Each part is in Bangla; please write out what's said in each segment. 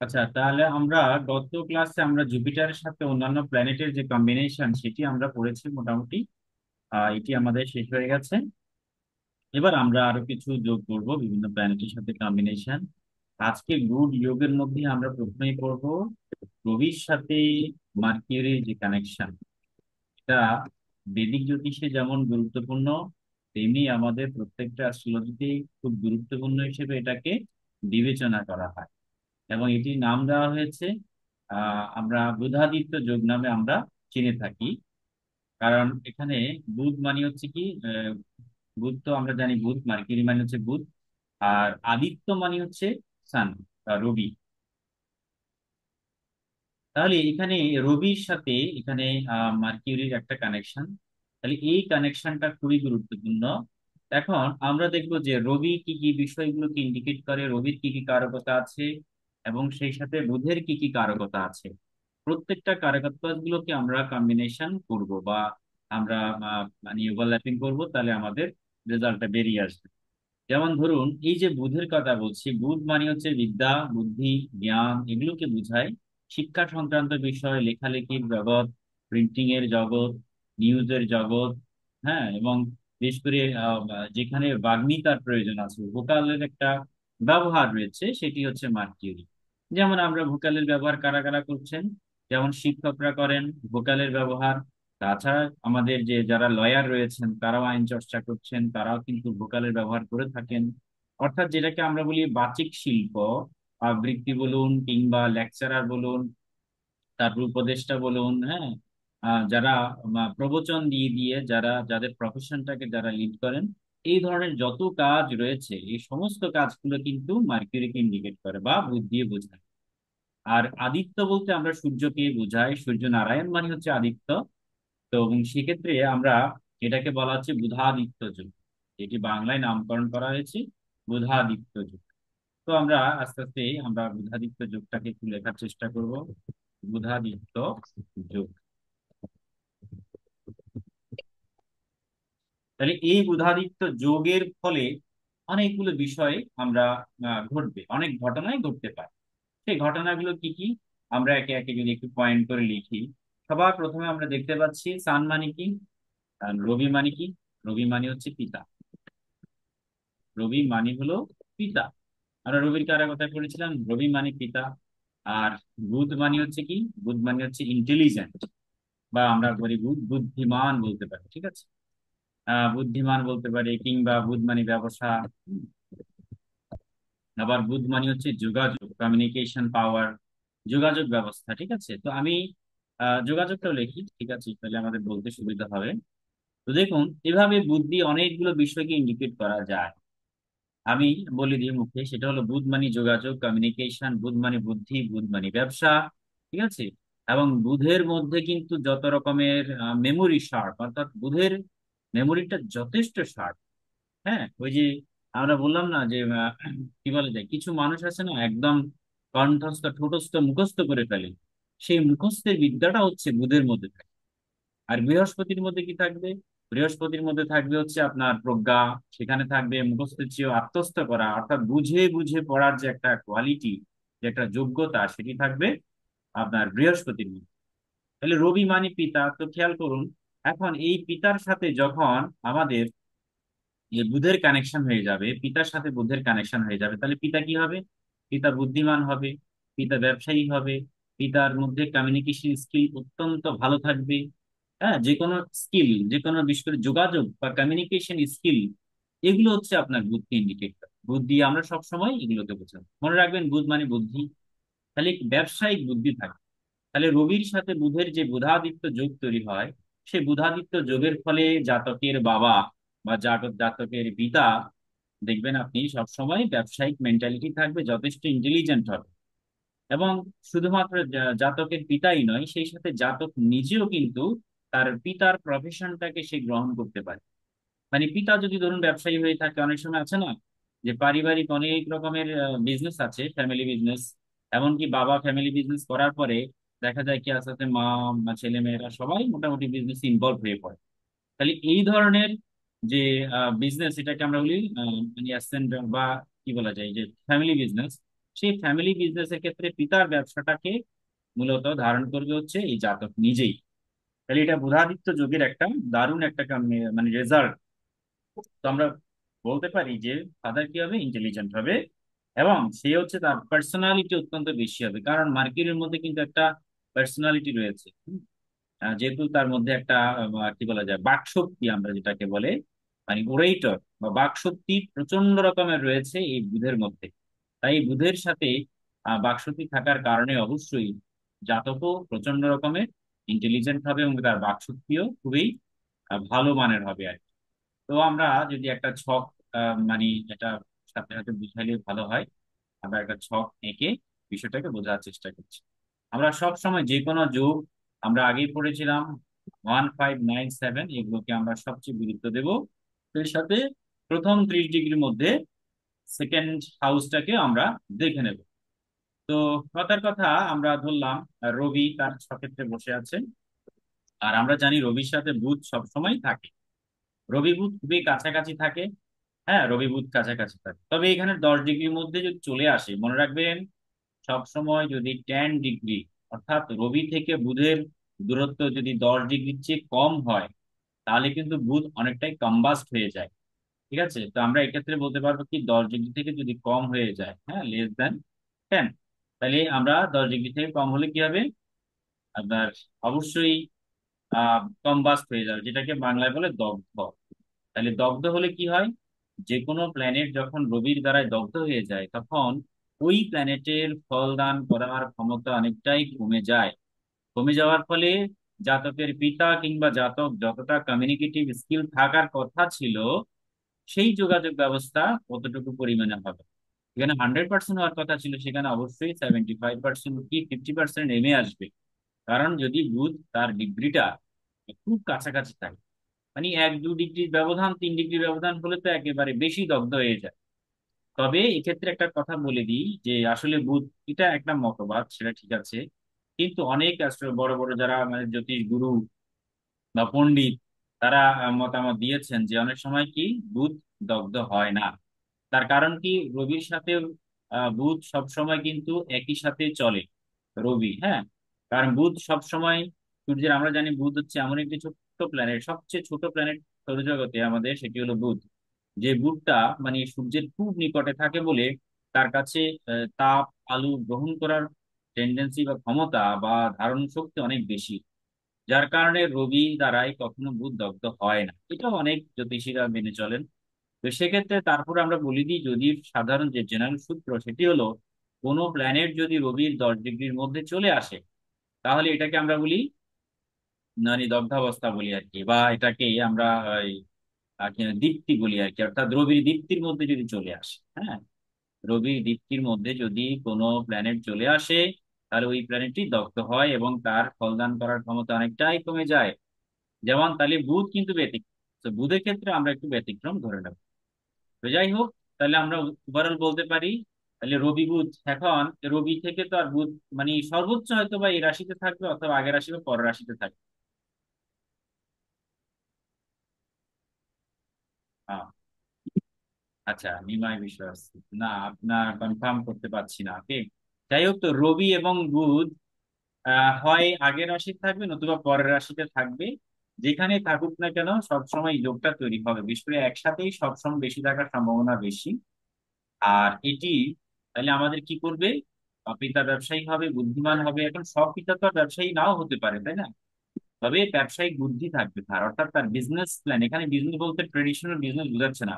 আচ্ছা, তাহলে আমরা গত ক্লাসে আমরা জুপিটারের সাথে অন্যান্য প্ল্যানেটের যে কম্বিনেশন সেটি আমরা পড়েছি মোটামুটি। এটি আমাদের শেষ হয়ে গেছে। এবার আমরা আরো কিছু যোগ করব বিভিন্ন প্ল্যানেটের সাথে কম্বিনেশন। আজকে গুড যোগের মধ্যে আমরা প্রথমেই পড়ব রবির সাথে মার্কিউরির যে কানেকশন। এটা বৈদিক জ্যোতিষে যেমন গুরুত্বপূর্ণ, তেমনি আমাদের প্রত্যেকটা অ্যাস্ট্রোলজিতে খুব গুরুত্বপূর্ণ হিসেবে এটাকে বিবেচনা করা হয়। এবং এটির নাম দেওয়া হয়েছে, আমরা বুধাদিত্য যোগ নামে আমরা চিনে থাকি। কারণ এখানে বুধ মানে হচ্ছে কি, বুধ তো আমরা জানি, বুধ মার্কিউরি মানে হচ্ছে বুধ, আর আদিত্য মানে হচ্ছে সান বা রবি। তাহলে এখানে রবির সাথে এখানে মার্কিউরির একটা কানেকশন। তাহলে এই কানেকশনটা খুবই গুরুত্বপূর্ণ। এখন আমরা দেখবো যে রবি কি কি বিষয়গুলোকে ইন্ডিকেট করে, রবির কি কি কারকতা আছে, এবং সেই সাথে বুধের কি কি কারকতা আছে। প্রত্যেকটা কারকত্ব গুলোকে আমরা কম্বিনেশন করব, বা আমরা মানে ওভারল্যাপিং করব, তাহলে আমাদের রেজাল্টটা বেরিয়ে আসবে। যেমন ধরুন, এই যে বুধের কথা বলছি, বুধ মানে হচ্ছে বিদ্যা, বুদ্ধি, জ্ঞান, এগুলোকে বোঝায়। শিক্ষা সংক্রান্ত বিষয়, লেখালেখির জগৎ, প্রিন্টিং এর জগৎ, নিউজের জগৎ। হ্যাঁ, এবং বিশেষ করে যেখানে বাগ্মিতার প্রয়োজন আছে, ভোকালের একটা ব্যবহার রয়েছে, সেটি হচ্ছে মার্কিউরি। যেমন আমরা ভোকালের ব্যবহার কারা কারা করছেন, যেমন শিক্ষকরা করেন ভোকালের ব্যবহার। তাছাড়া আমাদের যে যারা লয়ার রয়েছেন তারাও আইন চর্চা করছেন, তারাও কিন্তু ভোকালের ব্যবহার করে থাকেন। অর্থাৎ যেটাকে আমরা বলি বাচিক শিল্প, আবৃত্তি বলুন কিংবা লেকচারার বলুন, তারপর উপদেষ্টা বলুন, হ্যাঁ, যারা প্রবচন দিয়ে দিয়ে যারা যাদের প্রফেশনটাকে যারা লিড করেন, এই ধরনের যত কাজ রয়েছে, এই সমস্ত কাজগুলো কিন্তু মার্কিউরিকে ইন্ডিকেট করে বা বুধ দিয়ে বোঝায়। আর আদিত্য বলতে আমরা সূর্যকে বোঝাই, সূর্য নারায়ণ মানে হচ্ছে আদিত্য। তো সেক্ষেত্রে আমরা এটাকে বলা হচ্ছে বুধাদিত্য যুগ। এটি বাংলায় নামকরণ করা হয়েছে বুধাদিত্য যুগ। তো আমরা আস্তে আস্তে আমরা বুধাদিত্য যুগটাকে একটু লেখার চেষ্টা করব। বুধাদিত্য যুগ। তাহলে এই বুধাদিত্য যোগের ফলে অনেকগুলো বিষয় আমরা ঘটবে, অনেক ঘটনাই ঘটতে পারে। সেই ঘটনাগুলো কি কি, আমরা একে একে যদি একটু পয়েন্ট করে লিখি। সবার প্রথমে আমরা দেখতে পাচ্ছি সান মানে কি, আর রবি মানে কি। রবি মানে হচ্ছে পিতা। রবি মানে হলো পিতা। আমরা রবির কারা কথায় পড়েছিলাম, রবি মানে পিতা। আর বুধ মানে হচ্ছে কি, বুধ মানে হচ্ছে ইন্টেলিজেন্ট, বা আমরা বলি বুধ বুদ্ধিমান বলতে পারি, ঠিক আছে। বুদ্ধিমান বলতে পারি, কিংবা বুধ মানে ব্যবসা। হুম। আবার বুধ মানে হচ্ছে যোগাযোগ, কমিউনিকেশন পাওয়ার, যোগাযোগ ব্যবস্থা, ঠিক আছে। তো আমি যোগাযোগটাও লিখি, ঠিক আছে, তাহলে আমাদের বলতে সুবিধা হবে। তো দেখুন, এভাবে বুদ্ধি অনেকগুলো বিষয়কে ইন্ডিকেট করা যায়। আমি বলে দিই মুখে, সেটা হলো বুধ মানে যোগাযোগ, কমিউনিকেশন, বুধ মানে বুদ্ধি, বুধ মানে ব্যবসা, ঠিক আছে। এবং বুধের মধ্যে কিন্তু যত রকমের মেমোরি শার্প, অর্থাৎ বুধের মেমোরিটা যথেষ্ট শার্প। হ্যাঁ, ওই যে আমরা বললাম না যে কি বলা যায়, কিছু মানুষ আছে না একদম কণ্ঠস্থ ঠোঁটস্থ মুখস্থ করে ফেলে, সেই মুখস্থের বিদ্যাটা হচ্ছে বুধের মধ্যে থাকে। আর বৃহস্পতির মধ্যে কি থাকবে, বৃহস্পতির মধ্যে থাকবে হচ্ছে আপনার প্রজ্ঞা, সেখানে থাকবে মুখস্থের চেয়েও আত্মস্থ করা, অর্থাৎ বুঝে বুঝে পড়ার যে একটা কোয়ালিটি, যে একটা যোগ্যতা, সেটি থাকবে আপনার বৃহস্পতির মধ্যে। তাহলে রবি মানে পিতা, তো খেয়াল করুন, এখন এই পিতার সাথে যখন আমাদের এই বুধের কানেকশন হয়ে যাবে, পিতার সাথে বুধের কানেকশন হয়ে যাবে, তাহলে পিতা কি হবে, পিতা বুদ্ধিমান হবে, পিতা ব্যবসায়ী হবে, পিতার মধ্যে কমিউনিকেশন স্কিল অত্যন্ত ভালো থাকবে। হ্যাঁ, যে কোনো স্কিল, যে কোনো বিশেষ করে যোগাযোগ বা কমিউনিকেশন স্কিল, এগুলো হচ্ছে আপনার বুদ্ধি ইন্ডিকেটর। বুদ্ধি আমরা সব সময় এগুলোকে বোঝাবো, মনে রাখবেন বুধ মানে বুদ্ধি। তাহলে ব্যবসায়িক বুদ্ধি থাকে। তাহলে রবির সাথে বুধের যে বুধাদিত্য যোগ তৈরি হয়, সেই বুধাদিত্য যোগের ফলে জাতকের বাবা বা জাতকের পিতা, দেখবেন আপনি সবসময় ব্যবসায়িক মেন্টালিটি থাকবে, যথেষ্ট ইন্টেলিজেন্ট হবে। এবং শুধুমাত্র জাতকের পিতাই নয়, সেই সাথে জাতক নিজেও কিন্তু তার পিতার প্রফেশনটাকে সে গ্রহণ করতে পারে। মানে পিতা যদি ধরুন ব্যবসায়ী হয়ে থাকে, অনেক সময় আছে না যে পারিবারিক অনেক রকমের বিজনেস আছে, ফ্যামিলি বিজনেস। এমনকি বাবা ফ্যামিলি বিজনেস করার পরে দেখা যায় কি আস্তে আস্তে মা বা ছেলে মেয়েরা সবাই মোটামুটি বিজনেস ইনভলভ হয়ে পড়ে। তাহলে এই ধরনের যে বিজনেস, এটাকে আমরা বলি মানে অ্যাসেন্ট বা কি বলা যায় যে ফ্যামিলি বিজনেস, সেই ফ্যামিলি বিজনেসের ক্ষেত্রে পিতার ব্যবসাটাকে মূলত ধারণ করবে হচ্ছে এই জাতক নিজেই। তাহলে এটা বুধাদিত্য যোগের একটা দারুণ একটা মানে রেজাল্ট। তো আমরা বলতে পারি যে ফাদার কি হবে, ইন্টেলিজেন্ট হবে, এবং সে হচ্ছে তার পার্সোনালিটি অত্যন্ত বেশি হবে, কারণ মার্কিউরির মধ্যে কিন্তু একটা পার্সোনালিটি রয়েছে। যেহেতু তার মধ্যে একটা কি বলা যায়, বাকশক্তি আমরা যেটাকে বলে, মানে ওরেটর বা বাকশক্তি প্রচন্ড রকমের রয়েছে এই বুধের মধ্যে। তাই এই বুধের সাথে বাকশক্তি থাকার কারণে অবশ্যই জাতকও প্রচন্ড রকমের ইন্টেলিজেন্ট হবে এবং তার বাকশক্তিও খুবই ভালো মানের হবে আর কি। তো আমরা যদি একটা ছক মানে এটা সাথে সাথে বুঝাইলে ভালো হয়। আমরা একটা ছক এঁকে বিষয়টাকে বোঝার চেষ্টা করছি। আমরা সব সময় যে কোনো যোগ, আমরা আগেই পড়েছিলাম 1597, এগুলোকে আমরা সবচেয়ে গুরুত্ব দেব। তো এর সাথে প্রথম 30 ডিগ্রির মধ্যে সেকেন্ড হাউসটাকে আমরা দেখে নেব। তো কথার কথা আমরা ধরলাম রবি তার ছকেত্রে বসে আছে, আর আমরা জানি রবির সাথে বুধ সবসময় থাকে। রবি বুধ খুবই কাছাকাছি থাকে। হ্যাঁ, রবি বুধ কাছাকাছি থাকে, তবে এখানে 10 ডিগ্রির মধ্যে যদি চলে আসে, মনে রাখবেন সব সময় যদি 10 ডিগ্রি, অর্থাৎ রবি থেকে বুধের দূরত্ব যদি 10 ডিগ্রির চেয়ে কম হয়, তাহলে কিন্তু বুধ অনেকটাই কম্বাস্ট হয়ে যায়। ঠিক আছে, তো আমরা এক্ষেত্রে বলতে পারবো কি 10 ডিগ্রি থেকে যদি কম হয়ে যায়, হ্যাঁ, লেস দেন 10, তাহলে আমরা 10 ডিগ্রি থেকে কম হলে কি হবে, আপনার অবশ্যই কম্বাস্ট হয়ে যাবে, যেটাকে বাংলায় বলে দগ্ধ। তাহলে দগ্ধ হলে কি হয়, যে কোনো প্ল্যানেট যখন রবির দ্বারায় দগ্ধ হয়ে যায়, তখন ওই প্ল্যানেটের ফলদান করার ক্ষমতা অনেকটাই কমে যায়। কমে যাওয়ার ফলে জাতকের পিতা কিংবা জাতক যতটা কমিউনিকেটিভ স্কিল থাকার কথা ছিল, সেই যোগাযোগ ব্যবস্থা কতটুকু পরিমাণে হবে। এখানে 100% হওয়ার কথা ছিল, সেখানে অবশ্যই 75% কি 50% নেমে আসবে। কারণ যদি বুধ তার ডিগ্রিটা খুব কাছাকাছি থাকে, মানে 1-2 ডিগ্রির ব্যবধান, 3 ডিগ্রির ব্যবধান হলে তো একেবারে বেশি দগ্ধ হয়ে যায়। তবে এক্ষেত্রে একটা কথা বলে দিই যে আসলে বুধ, এটা একটা মতবাদ, সেটা ঠিক আছে, কিন্তু অনেক বড় বড় যারা মানে জ্যোতিষ গুরু বা পণ্ডিত, তারা মতামত দিয়েছেন যে অনেক সময় কি বুধ দগ্ধ হয় না। তার কারণ কি, রবির সাথে বুধ সব সময় কিন্তু একই সাথে চলে। রবি, হ্যাঁ, কারণ বুধ সব সময় সূর্যের, আমরা জানি বুধ হচ্ছে এমন একটি ছোট্ট প্ল্যানেট, সবচেয়ে ছোট প্ল্যানেট সৌরজগতে আমাদের, সেটি হলো বুধ। যে বুধটা মানে সূর্যের খুব নিকটে থাকে বলে তার কাছে তাপ, আলো গ্রহণ করার টেন্ডেন্সি বা ক্ষমতা বা ধারণ শক্তি অনেক বেশি। যার কারণে রবি দ্বারাই কখনো বুধ দগ্ধ হয় না, এটাও অনেক জ্যোতিষীরা মেনে চলেন। তো সেক্ষেত্রে তারপর আমরা বলি দিই, যদি সাধারণ যে জেনারেল সূত্র সেটি হলো, কোনো প্ল্যানেট যদি রবির 10 ডিগ্রির মধ্যে চলে আসে, তাহলে এটাকে আমরা বলি মানে দগ্ধাবস্থা বলি আর কি, বা এটাকে আমরা ওই, কি দীপ্তি বলি আর কি, অর্থাৎ রবির দীপ্তির মধ্যে যদি চলে আসে। হ্যাঁ, রবির দীপ্তির মধ্যে যদি কোনো প্ল্যানেট চলে আসে, তাহলে ওই প্ল্যানেটটি দগ্ধ হয় এবং তার ফলদান করার ক্ষমতা অনেকটাই কমে যায়। যেমন তাহলে বুধ কিন্তু ব্যতিক্রম, তো বুধের ক্ষেত্রে আমরা একটু ব্যতিক্রম ধরে নেব। তো যাই হোক, তাহলে আমরা ওভারঅল বলতে পারি, তাহলে রবি বুধ এখন, রবি থেকে তো আর বুধ মানে সর্বোচ্চ হয়তো বা এই রাশিতে থাকবে, অথবা আগের রাশি বা পরের রাশিতে থাকবে। হ্যাঁ, আচ্ছা, নিমাই বিষয় আছে না, আপনার কনফার্ম করতে পারছি না, ওকে। যাই হোক, তো রবি এবং বুধ হয় আগের রাশিতে থাকবে নতুবা পরের রাশিতে থাকবে। যেখানে থাকুক না কেন সবসময় এই যোগটা তৈরি হবে, বিশেষ করে একসাথেই সবসময় বেশি থাকার সম্ভাবনা বেশি। আর এটি তাহলে আমাদের কি করবে, পিতা ব্যবসায়ী হবে, বুদ্ধিমান হবে। এখন সব পিতা তো আর ব্যবসায়ী নাও হতে পারে, তাই না? তবে ব্যবসায়িক বুদ্ধি থাকবে তার, অর্থাৎ তার বিজনেস প্ল্যান, এখানে বিজনেস বলতে ট্রেডিশনাল বিজনেস বোঝাচ্ছে না,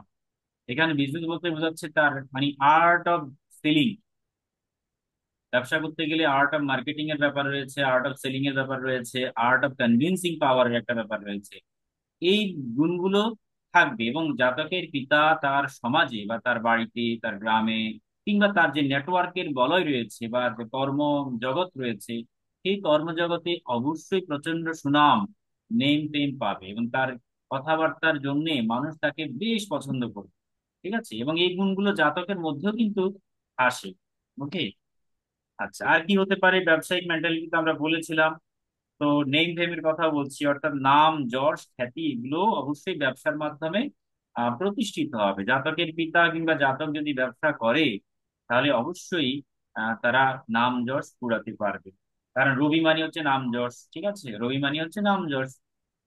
এখানে বিজনেস বলতে বোঝাচ্ছে তার মানে আর্ট অফ সেলিং। ব্যবসা করতে গেলে আর্ট অফ মার্কেটিং এর ব্যাপার রয়েছে, আর্ট অফ সেলিং এর ব্যাপার রয়েছে, আর্ট অফ কনভিন্সিং পাওয়ারের একটা ব্যাপার রয়েছে। এই গুণগুলো থাকবে, এবং জাতকের পিতা তার সমাজে বা তার বাড়িতে, তার গ্রামে, কিংবা তার যে নেটওয়ার্কের বলয় রয়েছে বা যে কর্ম জগৎ রয়েছে, সেই কর্মজগতে অবশ্যই প্রচন্ড সুনাম, নেম টেম পাবে, এবং তার কথাবার্তার জন্য মানুষ তাকে বেশ পছন্দ করবে। ঠিক আছে, এবং এই গুণগুলো জাতকের মধ্যেও কিন্তু আসে। ওকে। আচ্ছা, আর কি হতে পারে ব্যবসায়িক মেন্টালিটি, তো আমরা বলেছিলাম। তো নেম ফেমের কথা বলছি, অর্থাৎ নাম, যশ, খ্যাতি, এগুলো অবশ্যই ব্যবসার মাধ্যমে প্রতিষ্ঠিত হবে। জাতকের পিতা কিংবা জাতক যদি ব্যবসা করে, তাহলে অবশ্যই তারা নাম যশ কুড়াতে পারবে। কারণ রবি মানে হচ্ছে নাম যশ, ঠিক আছে, রবি মানে হচ্ছে নাম যশ।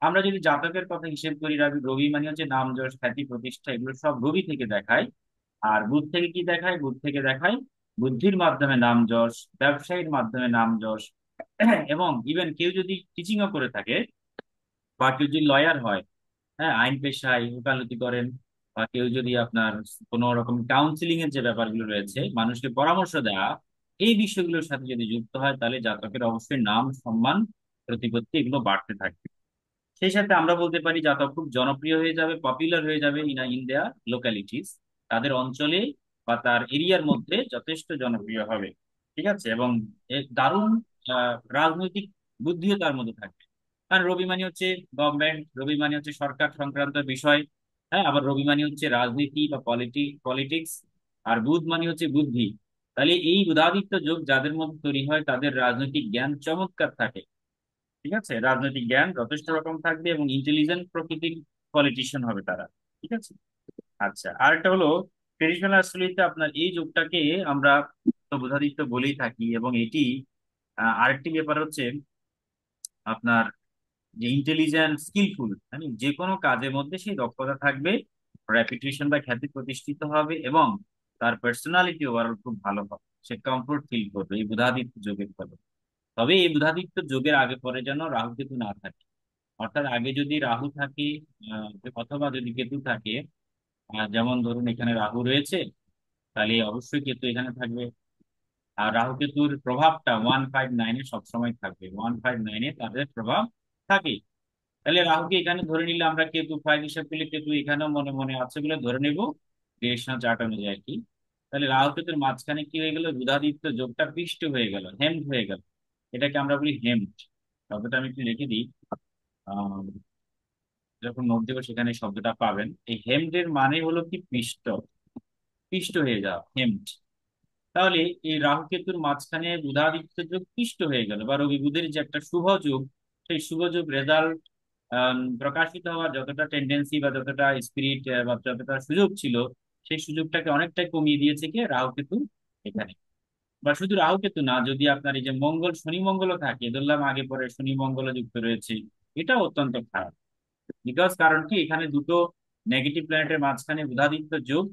আমরা যদি জাতকের কথা হিসেব করি, রবি মানে হচ্ছে নাম যশ খ্যাতি প্রতিষ্ঠা, এগুলো সব রবি থেকে দেখায়। আর বুধ থেকে কি দেখায়? বুধ থেকে দেখায় বুদ্ধির মাধ্যমে নাম যশ, ব্যবসায়ীর মাধ্যমে নাম যশ। এবং ইভেন কেউ যদি টিচিংও করে থাকে, বা কেউ যদি লয়ার হয়, হ্যাঁ, আইন পেশায় ওকালতি করেন, বা কেউ যদি আপনার কোনো রকম কাউন্সিলিং এর যে ব্যাপারগুলো রয়েছে, মানুষকে পরামর্শ দেওয়া, এই বিষয়গুলোর সাথে যদি যুক্ত হয়, তাহলে জাতকের অবশ্যই নাম, সম্মান, প্রতিপত্তি এগুলো বাড়তে থাকবে। সেই সাথে আমরা বলতে পারি জাতক খুব জনপ্রিয় হয়ে যাবে, পপুলার হয়ে যাবে ইন দেয়ার লোকালিটিস, তাদের অঞ্চলে বা তার এরিয়ার মধ্যে যথেষ্ট জনপ্রিয় হবে। ঠিক আছে, এবং দারুণ রাজনৈতিক বুদ্ধিও তার মধ্যে থাকবে। কারণ রবি মানে হচ্ছে গভর্নমেন্ট, রবি মানে হচ্ছে সরকার সংক্রান্ত বিষয়। হ্যাঁ, আবার রবি মানে হচ্ছে রাজনীতি বা পলিটিক্স। আর বুধ মানে হচ্ছে বুদ্ধি। তাহলে এই বুধাদিত্য যোগ যাদের মধ্যে তৈরি হয়, তাদের রাজনৈতিক জ্ঞান চমৎকার থাকে। ঠিক আছে, রাজনৈতিক জ্ঞান যথেষ্ট রকম থাকবে এবং ইন্টেলিজেন্ট প্রকৃতির পলিটিশিয়ান হবে তারা। ঠিক আছে। আচ্ছা, আরেকটা হলো ট্রেডিশনাল অ্যাস্ট্রোলজিতে আপনার এই যুগটাকে আমরা তো বুধাদিত্য বলেই থাকি, এবং এটি আরেকটি ব্যাপার হচ্ছে আপনার যে ইন্টেলিজেন্ট স্কিলফুল, মানে যে কোনো কাজের মধ্যে সেই দক্ষতা থাকবে, রেপুটেশন বা খ্যাতি প্রতিষ্ঠিত হবে, এবং তার পার্সোনালিটি ওভারঅল খুব ভালো হবে, সে কমফোর্ট ফিল করবে এই বুধাদিত্য যোগের ফলে। তবে এই বুধাদিত্য যোগের আগে পরে যেন রাহু কেতু না থাকে। অর্থাৎ আগে যদি রাহু থাকে, আহ, অথবা যদি কেতু থাকে, যেমন ধরুন এখানে রাহু রয়েছে, তাহলে অবশ্যই কেতু এখানে থাকবে। আর রাহু কেতুর প্রভাবটা 159-এ সবসময় থাকবে, 159-এ তাদের প্রভাব থাকে। তাহলে রাহুকে এখানে ধরে নিলে আমরা কেতু 5 হিসাব করলে কেতু এখানেও মনে মনে আছে বলে ধরে নেব, ডিরেকশনাল চার্ট অনুযায়ী আর কি। তাহলে রাহু কেতুর মাঝখানে কি হয়ে গেল? বুধাদিত্য যোগটা পিষ্ট হয়ে গেল, হেমড হয়ে গেল। এটাকে আমরা বলি হেমড। শব্দটা আমি একটু লিখে দিই। আহ যখন নোট দেবো সেখানে এই শব্দটা পাবেন। এই হেমড এর মানে হলো কি? পিষ্ট, পিষ্ট হয়ে যাওয়া, হেমড। তাহলে এই রাহু কেতুর মাঝখানে বুধাদিত্য যোগ পিষ্ট হয়ে গেল, বা রবি বুধের যে একটা শুভ যোগ, সেই শুভ যোগ রেজাল্ট প্রকাশিত হওয়ার যতটা টেন্ডেন্সি বা যতটা স্পিরিট বা যতটা সুযোগ ছিল, সেই সুযোগটাকে অনেকটাই কমিয়ে দিয়েছে কি রাহু কেতু এখানে। বা শুধু রাহু কেতু না, যদি আপনার এই যে মঙ্গল শনি মঙ্গলও থাকে, ধরলাম আগে পরে শনি মঙ্গল যুক্ত রয়েছে, এটা অত্যন্ত খারাপ। বিকজ কারণ কি, এখানে দুটো নেগেটিভ প্ল্যানেটের মাঝখানে বুধাদিত্য যোগ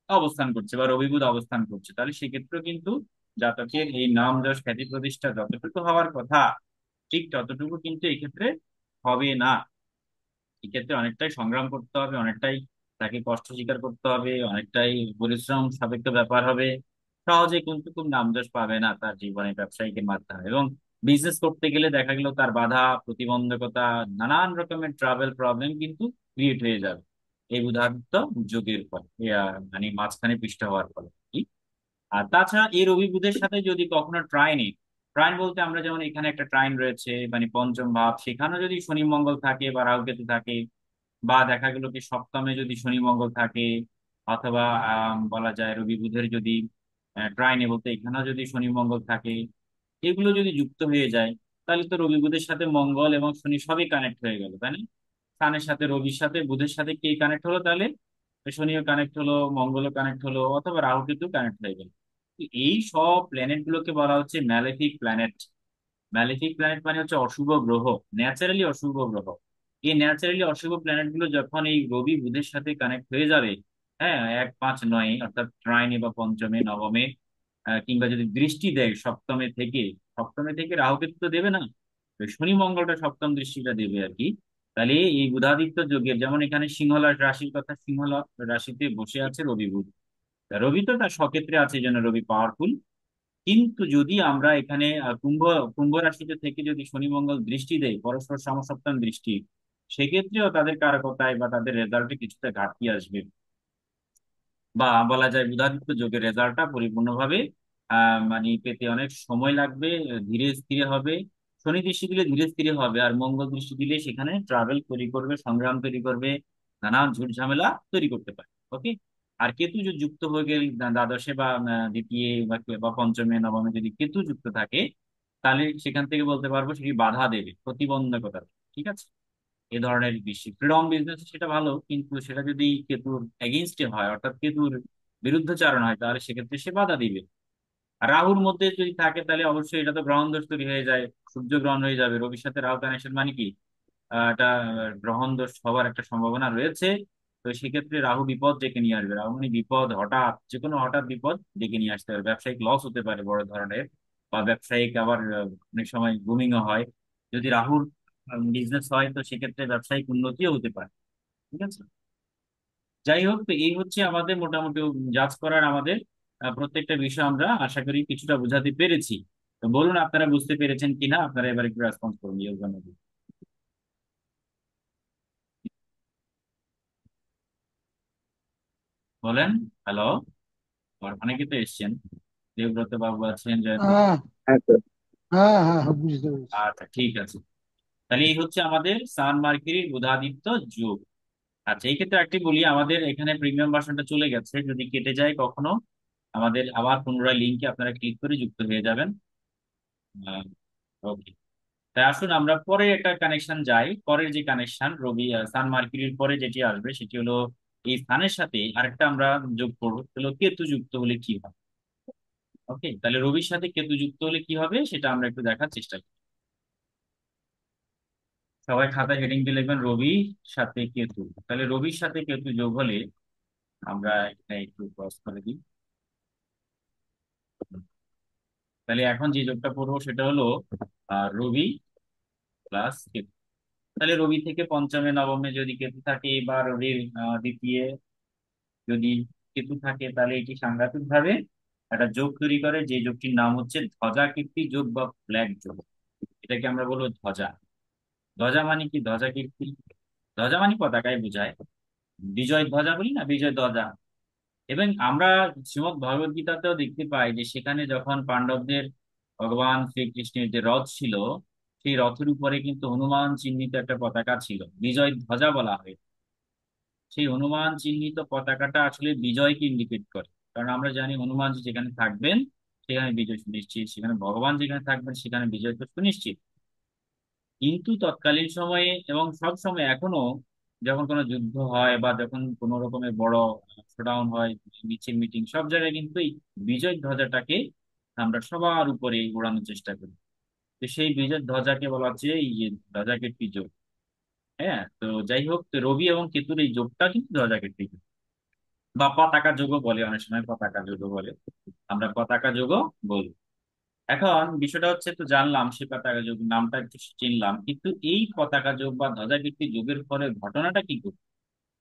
অবস্থান করছে বা রবি বুধ অবস্থান করছে, তাহলে সেক্ষেত্রেও কিন্তু জাতকের এই নাম যশ খ্যাতি প্রতিষ্ঠা যতটুকু হওয়ার কথা, ঠিক ততটুকু কিন্তু এক্ষেত্রে হবে না। এক্ষেত্রে অনেকটাই সংগ্রাম করতে হবে, অনেকটাই তাকে কষ্ট স্বীকার করতে হবে, অনেকটাই পরিশ্রম সাপেক্ষ ব্যাপার হবে। সহজে কিন্তু খুব নামযশ পাবে না তার জীবনে ব্যবসায়িকের মাধ্যমে। এবং বিজনেস করতে গেলে দেখা গেল তার বাধা প্রতিবন্ধকতা, নানান রকমের ট্রাভেল প্রবলেম কিন্তু ক্রিয়েট হয়ে যাবে এই বুধাদিত্য যোগের ফলে, মানে মাঝখানে পৃষ্ঠ হওয়ার ফলে কি। আর তাছাড়া এই রবি বুধের সাথে যদি কখনো ট্রাইনে, ট্রাইন বলতে আমরা যেমন এখানে একটা ট্রাইন রয়েছে মানে পঞ্চম ভাব, সেখানেও যদি শনি মঙ্গল থাকে বা রাহু কেতু থাকে, বা দেখা গেল কি সপ্তমে যদি শনি মঙ্গল থাকে, অথবা বলা যায় রবি বুধের যদি ট্রাইনে বলতে এখানেও যদি শনি মঙ্গল থাকে, এগুলো যদি যুক্ত হয়ে যায়, তাহলে তো রবি বুধের সাথে মঙ্গল এবং শনি সবই কানেক্ট হয়ে গেল, তাই না? সানের সাথে রবির সাথে বুধের সাথে কে কানেক্ট হলো? তাহলে শনিও কানেক্ট হলো, মঙ্গলও কানেক্ট হলো, অথবা রাহু কেতু কানেক্ট হয়ে গেল। তো এই সব প্ল্যানেট গুলোকে বলা হচ্ছে ম্যালেফিক প্ল্যানেট। ম্যালেফিক প্ল্যানেট মানে হচ্ছে অশুভ গ্রহ, ন্যাচারালি অশুভ গ্রহ। এই ন্যাচারালি অশুভ প্ল্যানেট গুলো যখন এই রবি বুধের সাথে কানেক্ট হয়ে যাবে, হ্যাঁ, 1, 5, 9 অর্থাৎ ট্রাইনে বা পঞ্চমে নবমে, কিংবা যদি দৃষ্টি দেয় সপ্তমে থেকে, সপ্তমে থেকে রাহু কেতু তো দেবে না, তো শনি মঙ্গলটা সপ্তম দৃষ্টিটা দেবে আর কি। তাহলে এই বুধাদিত্য যোগের, যেমন এখানে সিংহ রাশির কথা, সিংহ রাশিতে বসে আছে রবি বুধ। তা রবি তো তার স্বক্ষেত্রে আছে, এই জন্য রবি পাওয়ারফুল। কিন্তু যদি আমরা এখানে কুম্ভ কুম্ভ রাশিতে থেকে যদি শনি মঙ্গল দৃষ্টি দেয়, পরস্পর সমসপ্তম দৃষ্টি, সেক্ষেত্রেও তাদের কারকতায় বা তাদের রেজাল্টে কিছুটা ঘাটতি আসবে। বা বলা যায় বুধাদিত্য যোগের রেজাল্টটা পরিপূর্ণভাবে মানে পেতে অনেক সময় লাগবে, ধীরে স্থিরে হবে। শনি দৃষ্টি দিলে ধীরে স্থিরে হবে, আর মঙ্গল দৃষ্টি দিলে সেখানে ট্রাভেল তৈরি করবে, সংগ্রাম তৈরি করবে, নানান ঝুট ঝামেলা তৈরি করতে পারে। ওকে। আর কেতু যদি যুক্ত হয়ে গেলে দ্বাদশে বা দ্বিতীয় বা পঞ্চমে নবমে যদি কেতু যুক্ত থাকে, তাহলে সেখান থেকে বলতে পারবো সেটি বাধা দেবে, প্রতিবন্ধকতা দেবে। ঠিক আছে। এ ধরনের বেশি ফ্রিডম বিজনেস সেটা ভালো, কিন্তু সেটা যদি কেতুর এগেইনস্টে হয়, অর্থাৎ কেতুর বিরুদ্ধচারণ হয়, তাহলে সেক্ষেত্রে সে বাধা দিবে। আর রাহুর মধ্যে যদি থাকে তাহলে অবশ্যই এটা তো গ্রহণ দোষ তৈরি হয়ে যায়, সূর্য গ্রহণ হয়ে যাবে। রবির সাথে রাহু কানেকশন মানে কি, এটা গ্রহণ দোষ হওয়ার একটা সম্ভাবনা রয়েছে। তো সেক্ষেত্রে রাহু বিপদ ডেকে নিয়ে আসবে। রাহু মানে বিপদ, হঠাৎ যে কোনো হঠাৎ বিপদ ডেকে নিয়ে আসতে পারে। ব্যবসায়িক লস হতে পারে বড় ধরনের, বা ব্যবসায়িক আবার অনেক সময় বুমিংও হয়। যদি রাহুর বিজনেস হয় তো সেক্ষেত্রে ব্যবসায়িক উন্নতিও হতে পারে। ঠিক আছে। যাই হোক, তো এই হচ্ছে আমাদের মোটামুটি জাজ করার আমাদের প্রত্যেকটা বিষয় আমরা আশা করি কিছুটা বোঝাতে পেরেছি। তো বলুন আপনারা বুঝতে পেরেছেন কিনা, আপনারা এবার একটু রেসপন্স করুন এই জন্য। বলেন। হ্যালো। অনেকে তো এসছেন, দেবব্রত বাবু আছেন, জয়ন্ত। হ্যাঁ, হ্যাঁ স্যার। হ্যাঁ, হ্যাঁ, হ্যাঁ, বুঝতে পেরেছি। আচ্ছা ঠিক আছে। তাহলে এই হচ্ছে আমাদের সান মার্কিউরি বুধাদিত্য যোগ। আচ্ছা এই ক্ষেত্রে একটি বলি, আমাদের এখানে প্রিমিয়াম ভার্সনটা চলে গেছে, যদি কেটে যায় কখনো আমাদের আবার পুনরায় লিঙ্কে আপনারা ক্লিক করে যুক্ত হয়ে যাবেন। ওকে। তাই আসুন আমরা পরে একটা কানেকশন যাই। পরের যে কানেকশন রবি সান মার্কিউরির পরে যেটি আসবে সেটি হলো এই স্থানের সাথে আরেকটা আমরা যোগ করবো, হলো কেতু যুক্ত হলে কি হয়। ওকে, তাহলে রবির সাথে কেতু যুক্ত হলে কি হবে সেটা আমরা একটু দেখার চেষ্টা করি। সবাই খাতায় হেডিং দিয়ে লিখবেন রবির সাথে কেতু। তাহলে রবির সাথে কেতু যোগ হলে আমরা এখানে একটু ক্রস করে দিই। তাহলে এখন যে যোগটা করবো সেটা হলো রবি প্লাস কেতু। তাহলে রবি থেকে পঞ্চমে নবমে যদি কেতু থাকে, বা রবির দ্বিতীয় যদি কেতু থাকে, তাহলে এটি সাংঘাতিক ভাবে একটা যোগ তৈরি করে, যে যোগটির নাম হচ্ছে ধ্বজা কীর্তি যোগ বা ফ্ল্যাগ যোগ। এটাকে আমরা বলবো ধ্বজা। ধ্বজা মানে কি, ধ্বজা কীর্তি, ধ্বজা মানে পতাকায় বোঝায়। বিজয় ধ্বজা বলি না, বিজয় ধ্বজা। এবং আমরা শ্রীমদ্ ভগবদ গীতাতেও দেখতে পাই যে সেখানে যখন পাণ্ডবদের ভগবান শ্রীকৃষ্ণের যে রথ ছিল, সেই রথের উপরে কিন্তু হনুমান চিহ্নিত একটা পতাকা ছিল, বিজয় ধ্বজা বলা হয়। সেই হনুমান চিহ্নিত পতাকাটা আসলে বিজয়কে ইন্ডিকেট করে। কারণ আমরা জানি হনুমান যেখানে থাকবেন সেখানে বিজয় সুনিশ্চিত, সেখানে ভগবান যেখানে থাকবেন সেখানে বিজয় তো সুনিশ্চিত। কিন্তু তৎকালীন সময়ে এবং সব সময় এখনো যখন কোনো যুদ্ধ হয় বা যখন কোনো রকমের বড় শোডাউন হয়, মিছিল মিটিং সব জায়গায় কিন্তু এই বিজয় ধ্বজাটাকে আমরা সবার উপরে ওড়ানোর চেষ্টা করি। তো সেই বিজয় ধ্বজাকে বলা হচ্ছে এই যে ধ্বজাকীর্তি যোগ। হ্যাঁ, তো যাই হোক, তো রবি এবং কেতুর এই যোগটা কিন্তু ধ্বজাকীর্তি যোগ, বা পতাকা যোগও বলে, অনেক সময় পতাকা যোগও বলে, আমরা পতাকা যোগও বলি। এখন বিষয়টা হচ্ছে, তো জানলাম সে পতাকা যোগ নামটা একটু চিনলাম, কিন্তু এই পতাকা যোগ বা ধ্বজাকীর্তি যোগের ফলে ঘটনাটা কি ঘটবে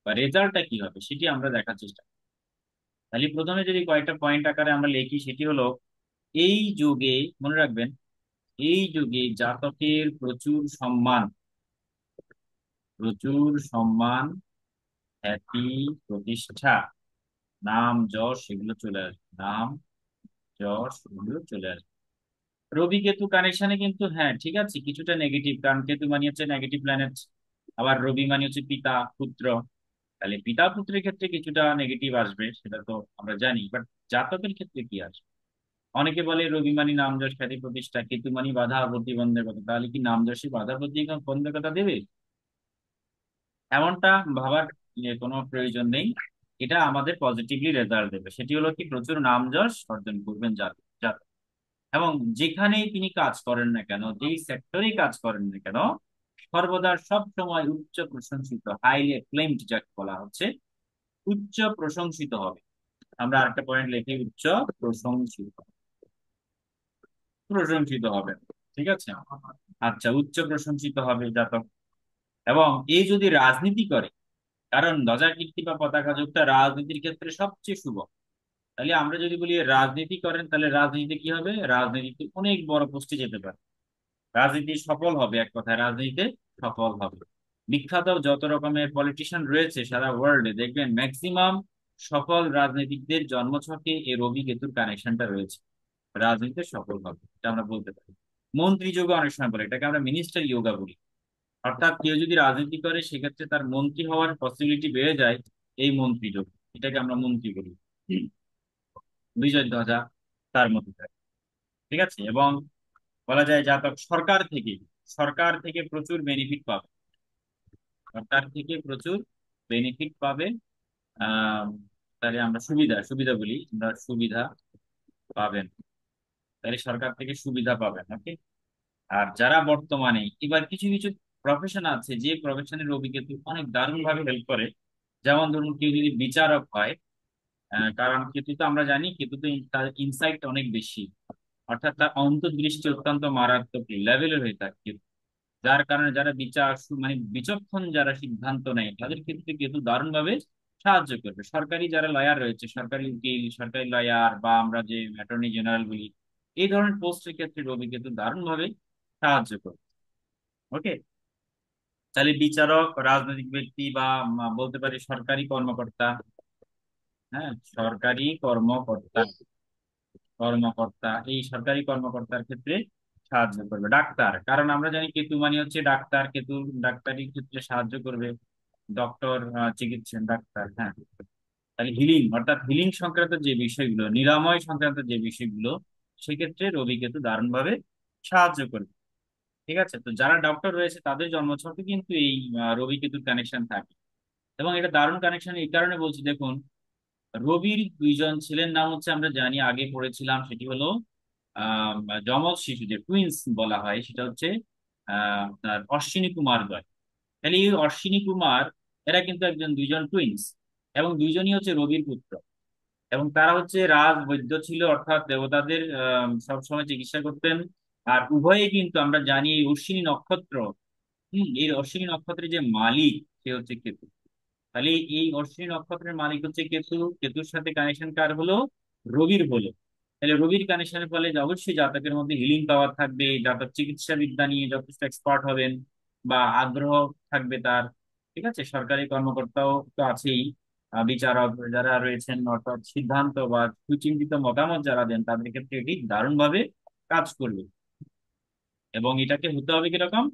বা রেজাল্টটা কি হবে সেটি আমরা দেখার চেষ্টা করি। তাহলে প্রথমে যদি কয়েকটা পয়েন্ট আকারে আমরা লিখি, সেটি হলো এই যুগে, মনে রাখবেন, এই যুগে জাতকের প্রচুর সম্মান, প্রচুর সম্মান, খ্যাতি, প্রতিষ্ঠা, নাম যশ এগুলো চলে আসবে, নাম যশ এগুলো চলে আসবে। রবি কেতু কানেকশনে কিন্তু হ্যাঁ ঠিক আছে, কিছুটা নেগেটিভ, কারণ কেতু মানে হচ্ছে নেগেটিভ প্ল্যানেট, আবার রবি মানে হচ্ছে পিতা পুত্র। তাহলে পিতা পুত্রের ক্ষেত্রে কিছুটা নেগেটিভ আসবে, সেটা তো আমরা জানি, বাট জাতকের ক্ষেত্রে কি আসবে? অনেকে বলে রবি মানি নাম যশ খ্যাতি প্রতিষ্ঠা, কেতু মানি বাধা প্রতিবন্ধকতা, তাহলে কি নাম যশে বাধা প্রতিবন্ধকতা দেবে? এমনটা ভাবার কোনো প্রয়োজন নেই। এটা আমাদের পজিটিভলি রেজাল্ট দেবে, সেটি হলো কি প্রচুর নাম যশ অর্জন করবেন জাতক। এবং যেখানেই তিনি কাজ করেন না কেন, যেই সেক্টরেই কাজ করেন না কেন, সর্বদা সব সময় উচ্চ প্রশংসিত, হাইলি অ্যাক্লেইমড যাকে বলা হচ্ছে, উচ্চ প্রশংসিত হবে। আমরা আরেকটা পয়েন্ট লিখি, উচ্চ প্রশংসিত, প্রশংসিত হবে। ঠিক আছে। আচ্ছা, উচ্চ প্রশংসিত হবে জাতক। এবং এই যদি রাজনীতি করে, কারণ ধ্বজা কীর্তি বা পতাকা যোগটা রাজনীতির ক্ষেত্রে সবচেয়ে শুভ। তাহলে আমরা যদি বলি রাজনীতি করেন, তাহলে রাজনীতিতে কি হবে, রাজনীতিতে অনেক বড় পোস্টে যেতে পারে, রাজনীতি সফল হবে, এক কথায় রাজনীতিতে সফল হবে। বিখ্যাত যত রকমের পলিটিশিয়ান রয়েছে সারা ওয়ার্ল্ডে, দেখবেন ম্যাক্সিমাম সফল রাজনীতিকদের জন্মছকে এই রবি কেতুর কানেকশনটা রয়েছে, রাজনীতিতে সফল হবে এটা আমরা বলতে পারি। মন্ত্রী যোগ অনেক সময় বলে, এটাকে আমরা মিনিস্টার যোগা বলি। অর্থাৎ কেউ যদি রাজনীতি করে সেক্ষেত্রে তার মন্ত্রী হওয়ার পসিবিলিটি বেড়ে যায়, এই মন্ত্রী যোগ, এটাকে আমরা মন্ত্রী বলি। বিজয় ধ্বজা তার মধ্যে থাকে। ঠিক আছে। এবং বলা যায় জাতক সরকার থেকে প্রচুর বেনিফিট পাবে, সরকার থেকে প্রচুর বেনিফিট পাবে। আহ তাহলে আমরা সুবিধা সুবিধা বলি, আমরা সুবিধা পাবেন। তাহলে সরকার থেকে সুবিধা পাবেন। ওকে। আর যারা বর্তমানে, এবার কিছু কিছু প্রফেশন আছে যে প্রফেশনের রবি কেতু অনেক দারুণ ভাবে হেল্প করে। যেমন ধরুন কেউ যদি বিচারক হয়, কারণ কেতু তো আমরা জানি কেতু তো তার ইনসাইট অনেক বেশি, অর্থাৎ তার অন্তর্দৃষ্টি অত্যন্ত মারাত্মক লেভেলের হয়ে থাকে। যার কারণে যারা বিচার মানে বিচক্ষণ যারা সিদ্ধান্ত নেয় তাদের ক্ষেত্রে কেতু দারুণ ভাবে সাহায্য করবে। সরকারি যারা লয়ার রয়েছে, সরকারি উকিল, সরকারি লয়ার, বা আমরা যে অ্যাটর্নি জেনারেল বলি, এই ধরনের পোস্টের ক্ষেত্রে রবি কেতু দারুণ ভাবে সাহায্য করবে। ওকে। তাহলে বিচারক, রাজনৈতিক ব্যক্তি, বা বলতে পারি সরকারি কর্মকর্তা। হ্যাঁ, সরকারি কর্মকর্তা, এই সরকারি কর্মকর্তার ক্ষেত্রে সাহায্য করবে। ডাক্তার, কারণ আমরা জানি কেতু মানে হচ্ছে ডাক্তার, কেতু ডাক্তারি ক্ষেত্রে সাহায্য করবে। ডক্টর, চিকিৎসা ডাক্তার। হ্যাঁ। তাহলে হিলিং, অর্থাৎ হিলিং সংক্রান্ত যে বিষয়গুলো, নিরাময় সংক্রান্ত যে বিষয়গুলো, সেক্ষেত্রে রবি কেতু দারুণ ভাবে সাহায্য করবে। ঠিক আছে, তো যারা ডক্টর রয়েছে তাদের জন্মছকে কিন্তু এই রবি কেতুর কানেকশন থাকে। এবং এটা দারুণ কানেকশন এই কারণে বলছি, দেখুন রবির দুইজন ছেলের নাম হচ্ছে, আমরা জানি আগে পড়েছিলাম, সেটি হলো আহ যমজ শিশু, যে টুইন্স বলা হয়, সেটা হচ্ছে আপনার অশ্বিনী কুমার দ্বয়। তাহলে এই অশ্বিনী কুমার, এরা কিন্তু দুইজন টুইন্স, এবং দুইজনই হচ্ছে রবির পুত্র। এবং তারা হচ্ছে রাজ বৈদ্য ছিল, অর্থাৎ দেবতাদের সবসময় চিকিৎসা করতেন। আর উভয়ে কিন্তু আমরা জানি এই অশ্বিনী নক্ষত্র, এই অশ্বিনী নক্ষত্রের যে মালিক, সে হচ্ছে কেতু। তাহলে এই অশ্বিনী নক্ষত্রের মালিক হচ্ছে কেতু। কেতুর সাথে কানেকশন কার হলো? রবির হলো। তাহলে রবির কানেকশনের ফলে যে অবশ্যই জাতকের মধ্যে হিলিং পাওয়ার থাকবে, জাতক চিকিৎসা বিদ্যা নিয়ে যথেষ্ট এক্সপার্ট হবেন, বা আগ্রহ থাকবে তার। ঠিক আছে, সরকারি কর্মকর্তাও তো আছেই, বিচারক যারা রয়েছেন, অর্থাৎ সিদ্ধান্ত বা সুচিন্তিত মতামত যারা দেন, তাদের ক্ষেত্রে এটি দারুণভাবে কাজ করবে। এবং এটাকে হতে হবে কিরকম?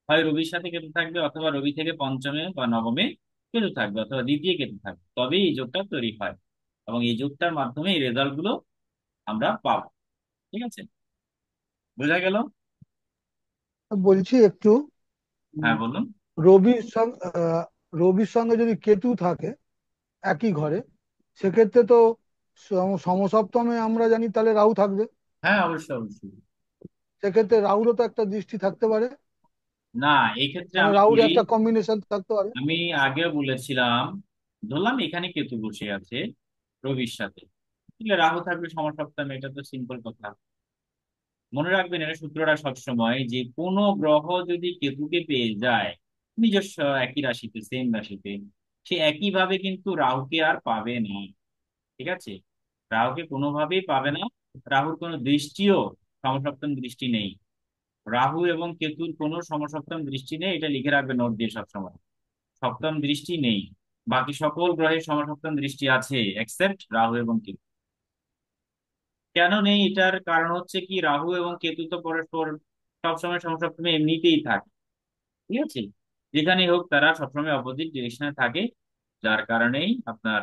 হয় রবির সাথে কেতু থাকবে, অথবা রবি থেকে পঞ্চমে বা নবমে কেতু থাকবে, অথবা দ্বিতীয় কেতু থাকবে, তবেই এই যোগটা তৈরি হয়। এবং এই যোগটার মাধ্যমে এই রেজাল্ট গুলো আমরা পাবো। ঠিক আছে, বোঝা গেল? বলছি একটু, হ্যাঁ, উম, বলুন। রবির সঙ্গে রবির সঙ্গে যদি কেতু থাকে একই ঘরে, সেক্ষেত্রে তো সমসপ্তমে আমরা জানি তাহলে রাহু থাকবে। হ্যাঁ, অবশ্যই অবশ্যই। সেক্ষেত্রে রাহুরও তো একটা দৃষ্টি থাকতে পারে, না, এই ক্ষেত্রে মানে আমি রাহুর বলি, একটা কম্বিনেশন থাকতে পারে। আমি আগেও বলেছিলাম, ধরলাম এখানে কেতু বসে আছে রবির সাথে, তাহলে রাহু থাকবে সমসপ্তমে, এটা তো সিম্পল কথা। মনে রাখবেন এটা সূত্রটা সবসময়, যে কোনো গ্রহ যদি কেতুকে পেয়ে যায় নিজস্ব একই রাশিতে, সেম রাশিতে, সে একইভাবে কিন্তু রাহুকে আর পাবে না। ঠিক আছে, রাহুকে কোনোভাবেই পাবে না। রাহুর কোনো দৃষ্টিও, সমসপ্তম দৃষ্টি নেই। রাহু এবং কেতুর কোনো সমসপ্তম দৃষ্টি নেই, এটা লিখে রাখবে নোট দিয়ে সবসময়। সপ্তম দৃষ্টি নেই। বাকি সকল গ্রহের সমসপ্তম দৃষ্টি আছে, এক্সেপ্ট রাহু এবং কেতু। কেন নেই? এটার কারণ হচ্ছে কি, রাহু এবং কেতু তো পরস্পর সবসময় সমসপ্তমে এমনিতেই থাকে। ঠিক আছে, যেখানেই হোক তারা সবসময় অপোজিট ডিরেকশনে থাকে। যার কারণেই আপনার